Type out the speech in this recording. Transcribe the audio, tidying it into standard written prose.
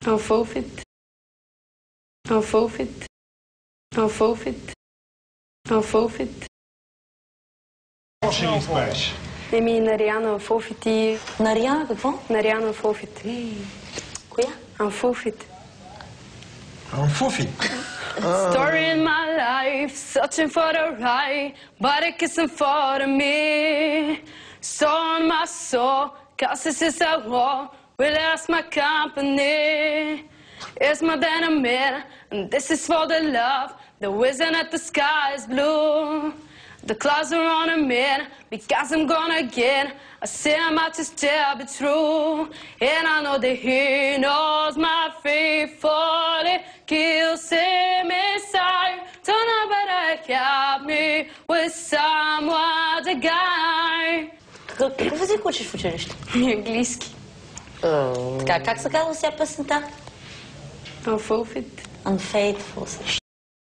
Unforfeit. Unforfeit. Unforfeit. Unforfeit. Може ли изпееш? На Риана Unforfeit и... На Риана какво? На Риана Unforfeit. Коя? Unforfeit. Unforfeit. Story in my life, searching for the right, but it isn't for me. So on my soul, cause this is a war, we lost my company. It's more than a minute, and this is for the love, the reason that the sky is blue. The clouds are on a minute, because I'm gonna get, I say I'm out to tell be true. And I know that he knows my faithfully kills him inside. Don't know but I help me with someone to guide. Какъв език учиш в училище? Английски. Така, как се казва сега песента? Unforfeit. Unfaithful.